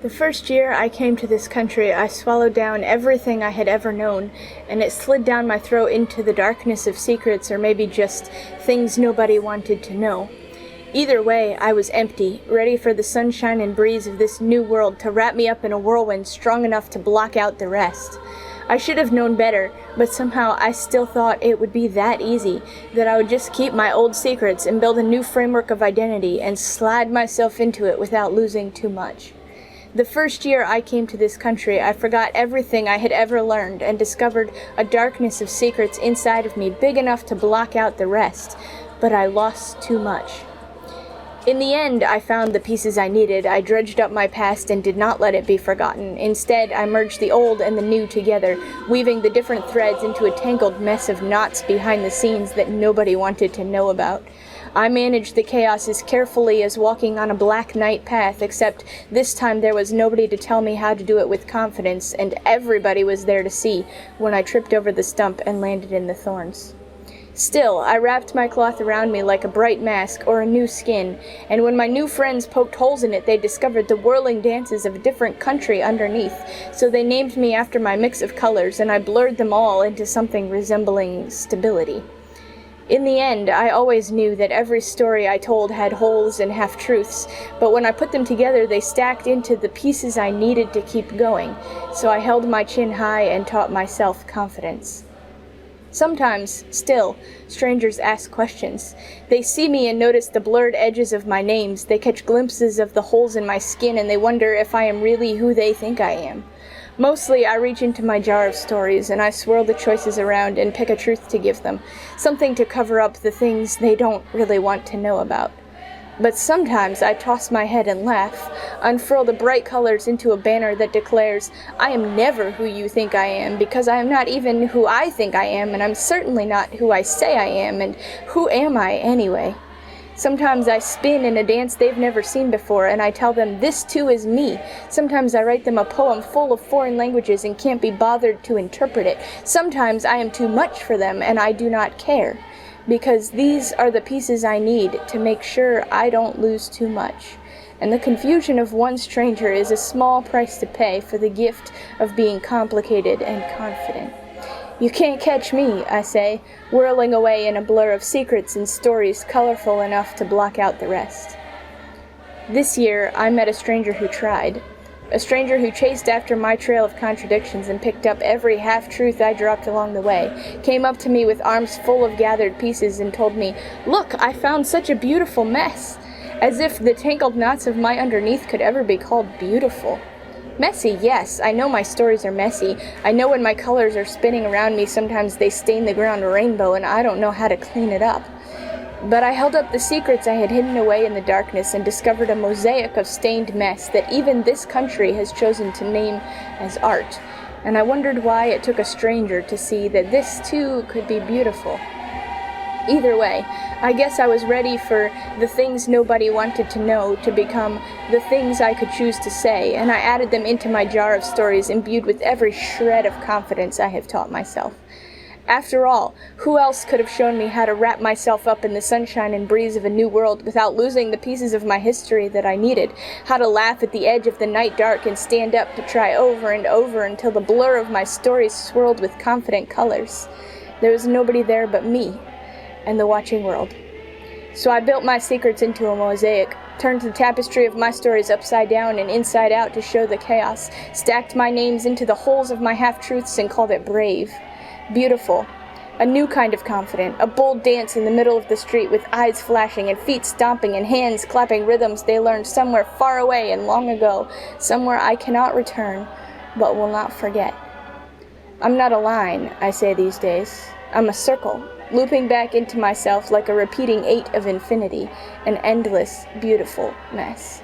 The first year I came to this country, I swallowed down everything I had ever known, and it slid down my throat into the darkness of secrets, or maybe just things nobody wanted to know. Either way, I was empty, ready for the sunshine and breeze of this new world to wrap me up in a whirlwind strong enough to block out the rest. I should have known better, but somehow I still thought it would be that easy, that I would just keep my old secrets and build a new framework of identity and slide myself into it without losing too much. The first year I came to this country, I forgot everything I had ever learned and discovered a darkness of secrets inside of me big enough to block out the rest, but I lost too much. In the end, I found the pieces I needed. I dredged up my past and did not let it be forgotten. Instead, I merged the old and the new together, weaving the different threads into a tangled mess of knots behind the scenes that nobody wanted to know about. I managed the chaos as carefully as walking on a black night path, except this time there was nobody to tell me how to do it with confidence, and everybody was there to see when I tripped over the stump and landed in the thorns. Still, I wrapped my cloth around me like a bright mask or a new skin, and when my new friends poked holes in it, they discovered the whirling dances of a different country underneath, so they named me after my mix of colors, and I blurred them all into something resembling stability. In the end, I always knew that every story I told had holes and half-truths, but when I put them together, they stacked into the pieces I needed to keep going, so I held my chin high and taught myself confidence. Sometimes, still, strangers ask questions. They see me and notice the blurred edges of my names, they catch glimpses of the holes in my skin, and they wonder if I am really who they think I am. Mostly, I reach into my jar of stories, and I swirl the choices around and pick a truth to give them, something to cover up the things they don't really want to know about. But sometimes I toss my head and laugh, unfurl the bright colors into a banner that declares, I am never who you think I am, because I am not even who I think I am, and I'm certainly not who I say I am, and who am I anyway? Sometimes I spin in a dance they've never seen before, and I tell them this too is me. Sometimes I write them a poem full of foreign languages and can't be bothered to interpret it. Sometimes I am too much for them, and I do not care, because these are the pieces I need to make sure I don't lose too much. And the confusion of one stranger is a small price to pay for the gift of being complicated and confident. You can't catch me, I say, whirling away in a blur of secrets and stories colorful enough to block out the rest. This year, I met a stranger who tried. A stranger who chased after my trail of contradictions and picked up every half-truth I dropped along the way, came up to me with arms full of gathered pieces and told me, "Look, I found such a beautiful mess," as if the tangled knots of my underneath could ever be called beautiful. Messy, yes, I know my stories are messy. I know when my colors are spinning around me, sometimes they stain the ground rainbow, and I don't know how to clean it up. But I held up the secrets I had hidden away in the darkness and discovered a mosaic of stained mess that even this country has chosen to name as art. And I wondered why it took a stranger to see that this too could be beautiful. Either way, I guess I was ready for the things nobody wanted to know to become the things I could choose to say, and I added them into my jar of stories imbued with every shred of confidence I have taught myself. After all, who else could have shown me how to wrap myself up in the sunshine and breeze of a new world without losing the pieces of my history that I needed, how to laugh at the edge of the night dark and stand up to try over and over until the blur of my stories swirled with confident colors. There was nobody there but me and the watching world. So I built my secrets into a mosaic, turned the tapestry of my stories upside down and inside out to show the chaos, stacked my names into the holes of my half-truths and called it brave, beautiful, a new kind of confident, a bold dance in the middle of the street with eyes flashing and feet stomping and hands clapping rhythms they learned somewhere far away and long ago, somewhere I cannot return, but will not forget. I'm not a line, I say these days. I'm a circle, looping back into myself like a repeating 8 of infinity, an endless, beautiful mess.